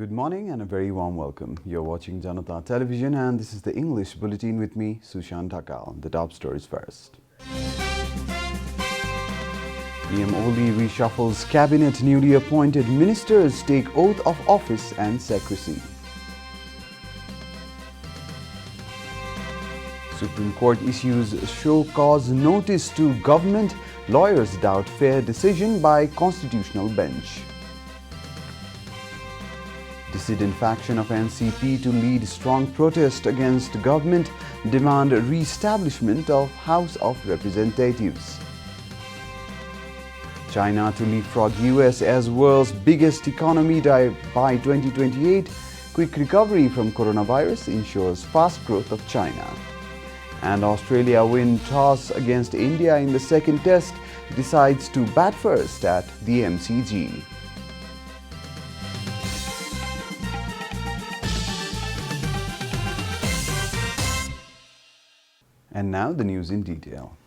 Good morning and a very warm welcome. You're watching JanataTelevision and this is the English Bulletin with me, Sushant Takal. The top stories first. PM Oli reshuffles cabinet. Newly appointed ministers take oath of office and secrecy. Supreme Court issues show cause notice to government. Lawyers doubt fair decision by constitutional bench. Dissident faction of NCP to lead strong protest against government, demand re-establishment of House of Representatives. China to leapfrog US as world's biggest economy by 2028. Quick recovery from coronavirus ensures fast growth of China. And Australia win toss against India in the second test, decides to bat first at the MCG. And now the news in detail.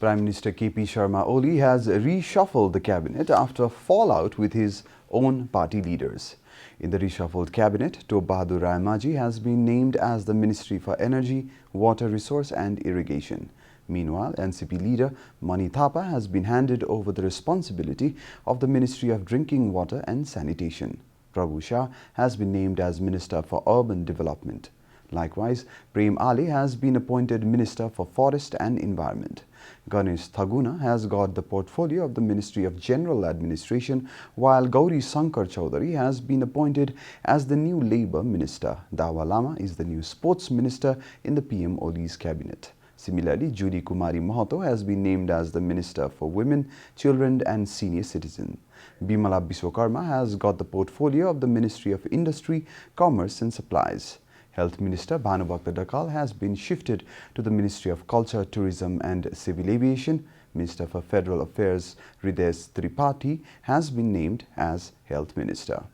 Prime Minister KP Sharma Oli has reshuffled the cabinet after fallout with his own party leaders. In the reshuffled cabinet, Top Bahadur Raimajee has been named as the Ministry for Energy, Water Resource and Irrigation. Meanwhile, NCP leader Mani Thapa has been handed over the responsibility of the Ministry of Drinking Water and Sanitation. Prabhu Shah has been named as Minister for Urban Development. Likewise, Prem Ali has been appointed Minister for Forest and Environment. Ganesh Thaguna has got the portfolio of the Ministry of General Administration, while Gauri Sankar Chaudhary has been appointed as the new Labour Minister. Dawa Lama is the new Sports Minister in the PM Oli's cabinet. Similarly, Judy Kumari Mahato has been named as the Minister for Women, Children and Senior Citizen. Bimala Biswakarma has got the portfolio of the Ministry of Industry, Commerce and Supplies. Health Minister Bhanubhakta Dakal has been shifted to the Ministry of Culture, Tourism and Civil Aviation. Minister for Federal Affairs Hridesh Tripathi has been named as Health Minister.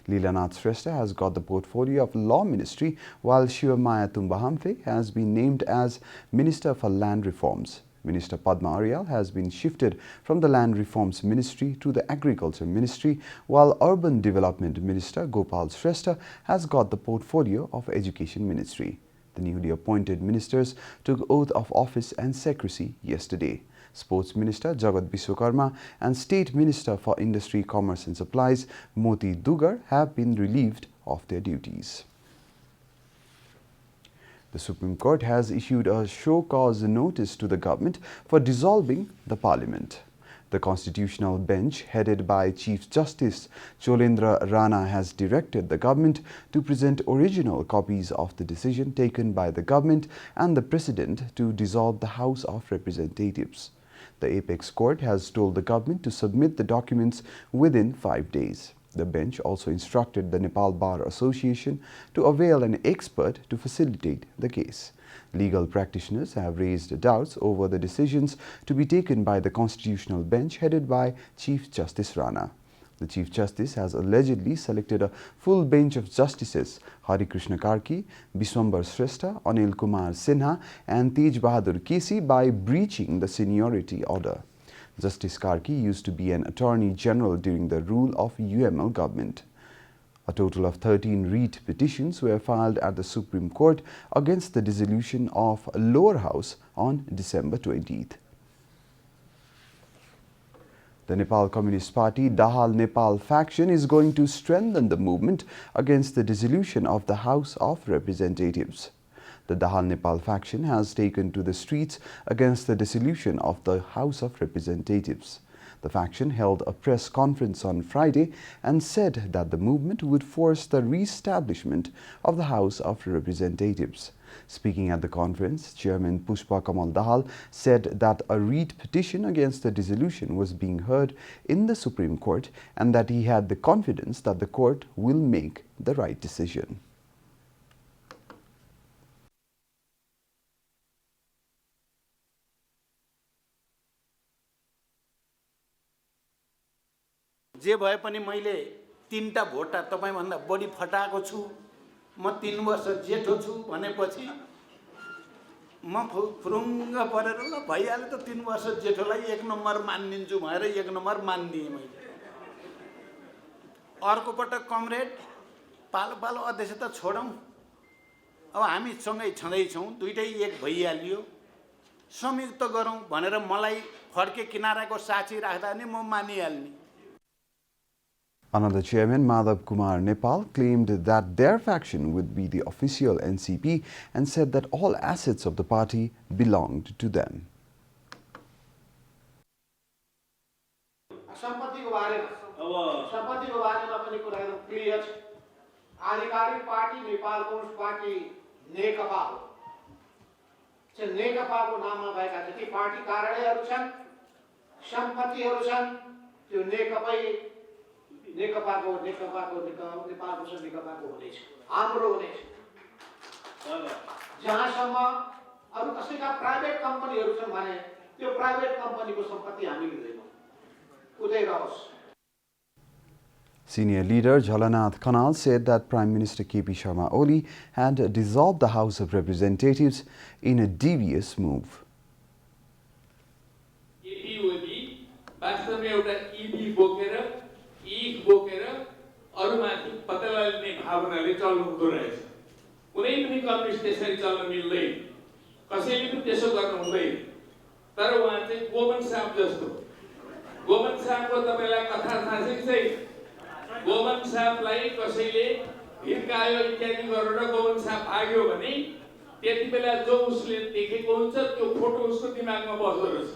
Leelanath Shrestha has got the portfolio of Law Ministry, while Shivamaya Tumbahamfe has been named as Minister for Land Reforms. Minister Padma Aryal has been shifted from the Land Reforms Ministry to the Agriculture Ministry, while Urban Development Minister Gopal Shrestha has got the portfolio of Education Ministry. The newly appointed ministers took oath of office and secrecy yesterday. Sports Minister Jagat Biswakarma and State Minister for Industry, Commerce and Supplies Moti Dugar have been relieved of their duties. The Supreme Court has issued a show cause notice to the government for dissolving the parliament. The constitutional bench, headed by Chief Justice Cholendra Rana, has directed the government to present original copies of the decision taken by the government and the President to dissolve the House of Representatives. The Apex Court has told the government to submit the documents within 5 days. The bench also instructed the Nepal Bar Association to avail an expert to facilitate the case. Legal practitioners have raised doubts over the decisions to be taken by the Constitutional Bench headed by Chief Justice Rana. The Chief Justice has allegedly selected a full bench of justices Hari Krishna Karki, Biswambar Shrestha, Anil Kumar Sinha and Tej Bahadur Kesi by breaching the seniority order. Justice Karki used to be an Attorney General during the rule of UML government. A total of 13 writ petitions were filed at the Supreme Court against the dissolution of Lower House on December 20th. The Nepal Communist Party Dahal Nepal faction is going to strengthen the movement against the dissolution of the House of Representatives. The Dahal Nepal faction has taken to the streets against the dissolution of the House of Representatives. The faction held a press conference on Friday and said that the movement would force the re-establishment of the House of Representatives. Speaking at the conference, Chairman Pushpa Kamal Dahal said that a writ petition against the dissolution was being heard in the Supreme Court and that he had the confidence that the court will make the right decision. जे भए पनि मैले 3टा भोटा तपाईभन्दा बढी फटाएको छु, म 3 वर्ष जेठो छु भनेपछि म फुरुङ्ग परेर ल भइहाल्यो त 3 वर्ष जेठोलाई 1 नम्बर मानिदिन्छु भनेर 1 नम्बर मानिदिएँ मैले। अर्को पटक कमरेड पालो पालो अध्यक्ष त छोडौँ, अब हामी सँगै छँदैछौँ, दुइटै एक भइहालियो, संयुक्त गरौँ भनेर मलाई फड्के किनाराको साक्षी राख्दा नि म मानिहाल्ने। Another chairman, Madhav Kumar Nepal, claimed that their faction would be the official NCP and said that all assets of the party belonged to them. सम्पत्तिको बारेमा पनि कुरा एकदम क्लियर छ। आधिकारिक party Nepal communist party Nekapa हो। चाहिँ नेकपाको नाममा भएका जति पार्टी कार्यालयहरू छन्, सम्पत्तिहरू छन्, त्यो नेपालको हुनेछ, हाम्रो हुनेछ। जहाँसम्म अरू कसैका प्राइभेट कम्पनीहरू छन् भने त्यो प्राइभेट कम्पनीको सम्पत्ति हामी लिँदैनौँ। Senior leader Janata said that Prime Minister KP Sharma Oli had dissolved the House of Representatives in a devious move. गोमन साहबको तपाईलाई कथा थाहा छ कि छैन? गोमन साहबलाई कसैले हिर्कायो इत्यादि गरेर गोमन साहब भाग्यो भने त्यति बेला जो उसले देखेको हुन्छ त्यो फोटो उसको दिमागमा बस्दो रहेछ।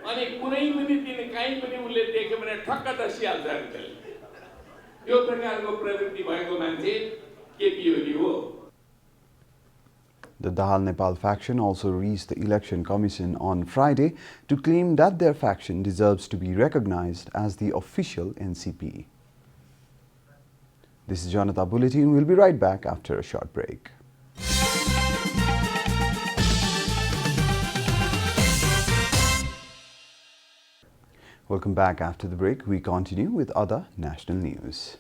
अनि कुनै पनि दिन कहीँ पनि उसले देख्यो भने ठक्क दसिहाल्छ त्यसले। यो प्रकारको प्रवृत्ति भएको मान्छे केपी ओली हो। The Dahal Nepal faction also reached the Election Commission on Friday to claim that their faction deserves to be recognized as the official NCP. This is Janata Bulletin. We'll be right back after a short break. Welcome back after the break. We continue with other national news.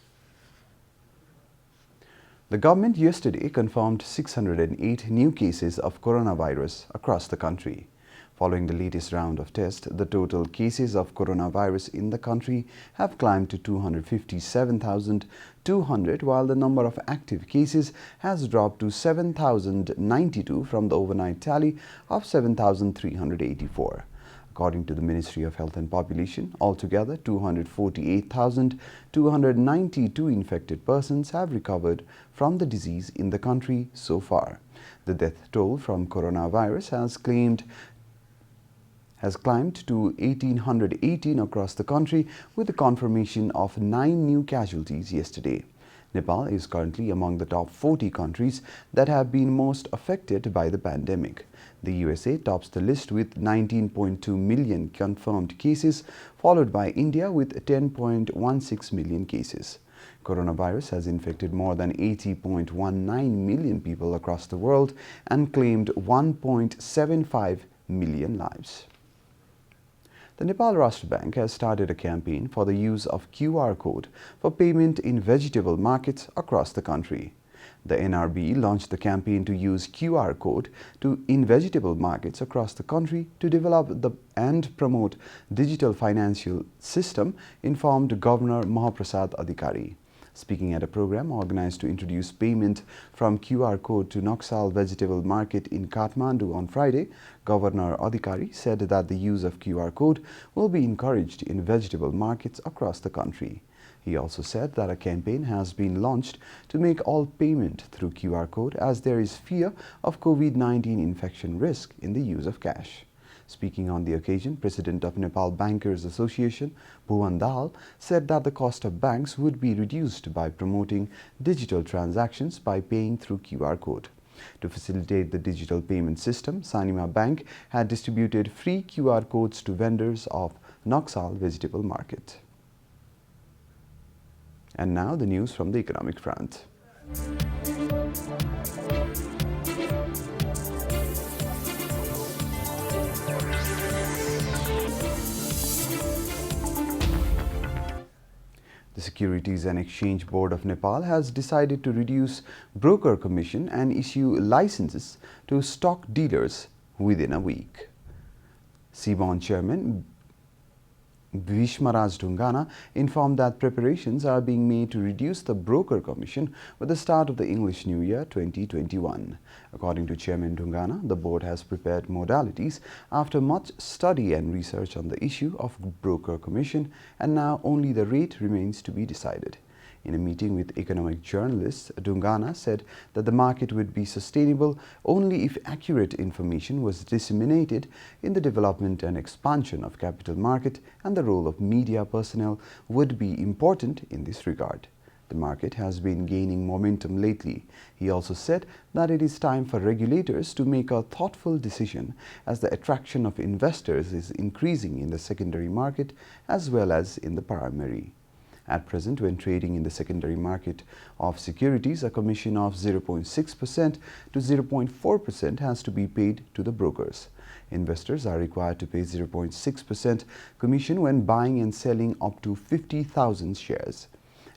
The government yesterday confirmed 608 new cases of coronavirus across the country. Following the latest round of tests, the total cases of coronavirus in the country have climbed to 257,200, while the number of active cases has dropped to 7,092 from the overnight tally of 7,384. According to the Ministry of Health and Population, altogether 248,292 infected persons have recovered from the disease in the country so far. The death toll from coronavirus has climbed to 1,818 across the country, with the confirmation of 9 new casualties yesterday. Nepal is currently among the top 40 countries that have been most affected by the pandemic. The USA tops the list with 19.2 million confirmed cases, followed by India with 10.16 million cases. Coronavirus has infected more than 80.19 million people across the world and claimed 1.75 million lives. The Nepal Rashtra Bank has started a campaign for the use of QR code for payment in vegetable markets across the country. The NRB launched the campaign to use QR code in vegetable markets across the country to develop and promote digital financial system, informed Governor Mahaprasad Adhikari. Speaking at a program organized to introduce payment from QR code to Naxal vegetable market in Kathmandu on Friday, Governor Adhikari said that the use of QR code will be encouraged in vegetable markets across the country. He also said that a campaign has been launched to make all payment through QR code, as there is fear of COVID-19 infection risk in the use of cash. Speaking on the occasion, President of Nepal Bankers Association, Bhuvan Dahal, said that the cost of banks would be reduced by promoting digital transactions by paying through QR code. To facilitate the digital payment system, Sanima Bank had distributed free QR codes to vendors of Naxal vegetable market. And now the news from the economic front. The Securities and Exchange Board of Nepal has decided to reduce broker commission and issue licenses to stock dealers within a week. CBON Chairman Bhishmaraj Dhungana informed that preparations are being made to reduce the broker commission with the start of the English New Year 2021. According to Chairman Dhungana, the board has prepared modalities after much study and research on the issue of broker commission, and now only the rate remains to be decided. In a meeting with economic journalists, Dhungana said that the market would be sustainable only if accurate information was disseminated in the development and expansion of capital market, and the role of media personnel would be important in this regard. The market has been gaining momentum lately. He also said that it is time for regulators to make a thoughtful decision, as the attraction of investors is increasing in the secondary market as well as in the primary. At present, when trading in the secondary market of securities, a commission of 0.6% to 0.4% has to be paid to the brokers. Investors are required to pay 0.6% commission when buying and selling up to 50,000 shares,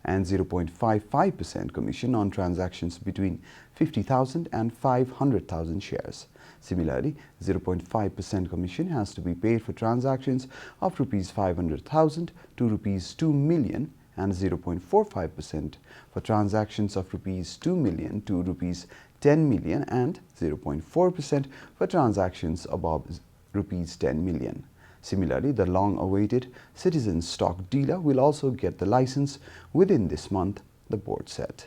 and 0.55% commission on transactions between 50,000 and 500,000 shares. Similarly, 0.5% commission has to be paid for transactions of Rs 500,000 to Rs 2 million, and 0.45% for transactions of Rs 2 million to Rs 10 million, and 0.4% for transactions above Rs 10 million. Similarly, the long-awaited Citizen Stock Dealer will also get the license within this month, the board said.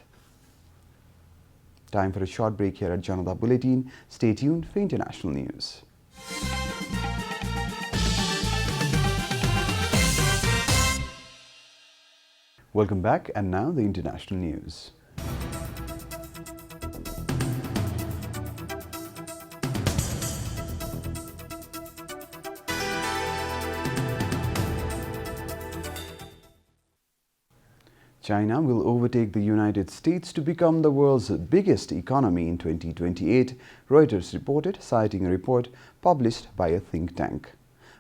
Time for a short break here at Janata Bulletin. Stay tuned for international news. Welcome back, and now the international news. China will overtake the United States to become the world's biggest economy in 2028, Reuters reported, citing a report published by a think tank.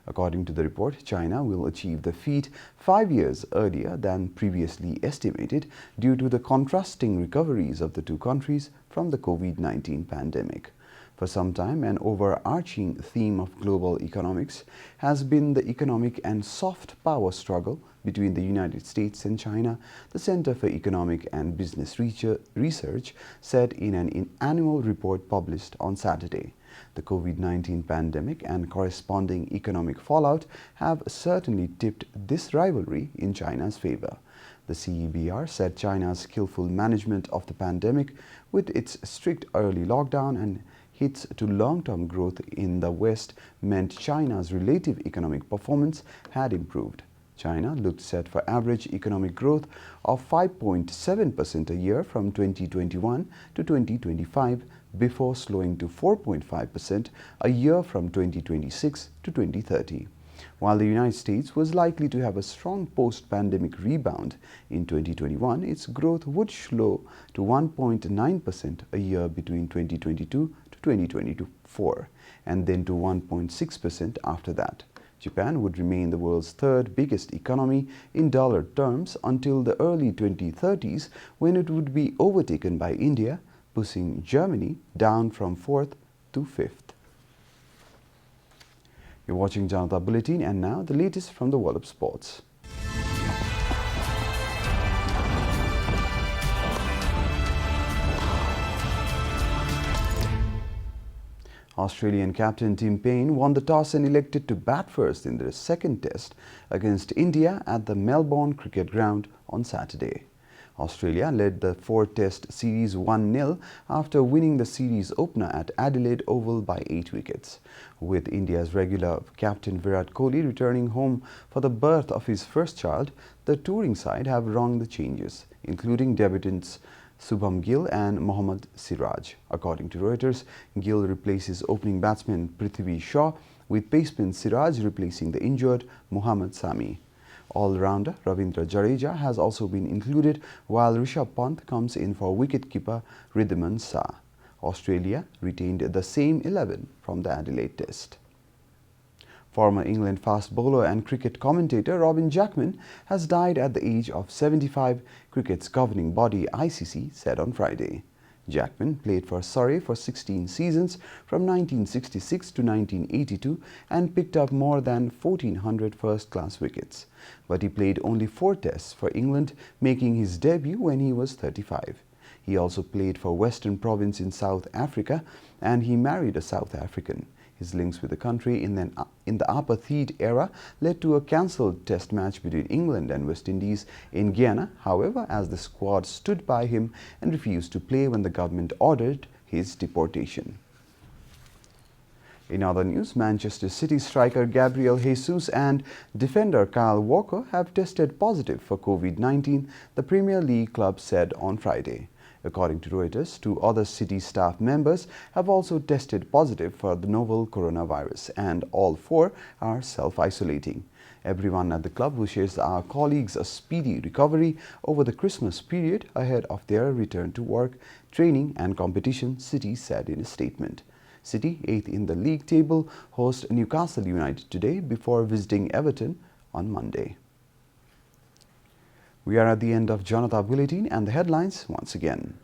According to the report, China will achieve the feat 5 years earlier than previously estimated due to the contrasting recoveries of the two countries from the COVID-19 pandemic. For some time, an overarching theme of global economics has been the economic and soft power struggle between the United States and China, the Center for Economic and Business Research said in an annual report published on Saturday. The COVID-19 pandemic and corresponding economic fallout have certainly tipped this rivalry in China's favor. The CEBR said China's skillful management of the pandemic, with its strict early lockdown and hits to long-term growth in the West, meant China's relative economic performance had improved. China looked set for average economic growth of 5.7% a year from 2021 to 2025, before slowing to 4.5% a year from 2026 to 2030. While the United States was likely to have a strong post-pandemic rebound in 2021, its growth would slow to 1.9% a year between 2022 to 2024, and then to 1.6% after that. Japan would remain the world's third biggest economy in dollar terms until the early 2030s, when it would be overtaken by India, pushing Germany down from 4th to 5th. You're watching Janata Bulletin, and now the latest from the world of sports. Australian captain Tim Paine won the toss and elected to bat first in their second test against India at the Melbourne Cricket Ground on Saturday. Australia led the 4-test series 1-0 after winning the series opener at Adelaide Oval by 8 wickets. With India's regular captain Virat Kohli returning home for the birth of his first child, the touring side have rung the changes, including debutants Shubham Gill and Mohammad Siraj. According to Reuters, Gill replaces opening batsman Prithvi Shaw, with paceman Siraj replacing the injured Mohammad Sami. All-rounder Ravindra Jadeja has also been included, while Rishabh Pant comes in for wicket-keeper Wriddhiman Shah. Australia retained the same 11 from the Adelaide Test. Former England fast bowler and cricket commentator Robin Jackman has died at the age of 75, cricket's governing body ICC said on Friday. Jackman played for Surrey for 16 seasons from 1966 to 1982 and picked up more than 1,400 first-class wickets. But he played only 4 tests for England, making his debut when he was 35. He also played for Western Province in South Africa, and he married a South African. His links with the country in the apartheid era led to a cancelled test match between England and West Indies in Guyana, however, as the squad stood by him and refused to play when the government ordered his deportation. In other news, Manchester City striker Gabriel Jesus and defender Kyle Walker have tested positive for COVID-19, the Premier League club said on Friday. According to Reuters, 2 other City staff members have also tested positive for the novel coronavirus, and all 4 are self-isolating. Everyone at the club wishes our colleagues a speedy recovery over the Christmas period ahead of their return to work, training and competition, City said in a statement. City, 8th in the league table, host Newcastle United today before visiting Everton on Monday. We are at the end of Janata Bulletin, and the headlines once again.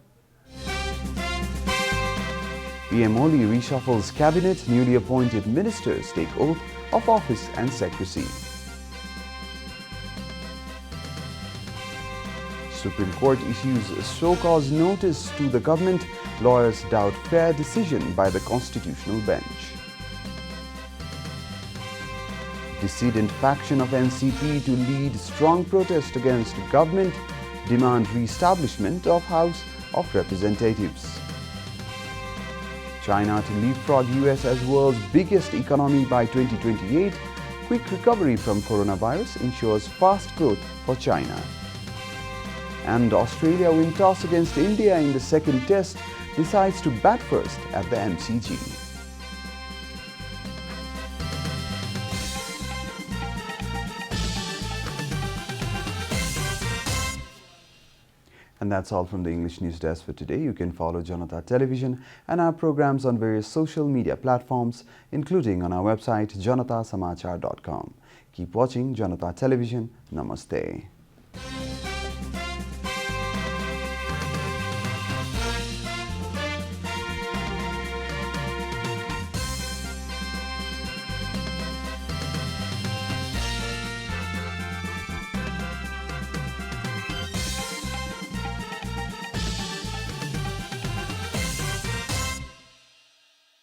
PM Oli reshuffles cabinet, newly appointed ministers take oath of office and secrecy. Supreme Court issues show-cause notice to the government. Lawyers doubt fair decision by the Constitutional Bench. Dissident faction of NCP to lead strong protest against government, demand re-establishment of House of Representatives. China to leapfrog US as world's biggest economy by 2028. Quick recovery from coronavirus ensures fast growth for China. And Australia win toss against India in the second test, decides to bat first at the MCG. And that's all from the English News Desk for today. You can follow Janata Television and our programs on various social media platforms, including on our website janatasamachar.com. Keep watching Janata Television. Namaste.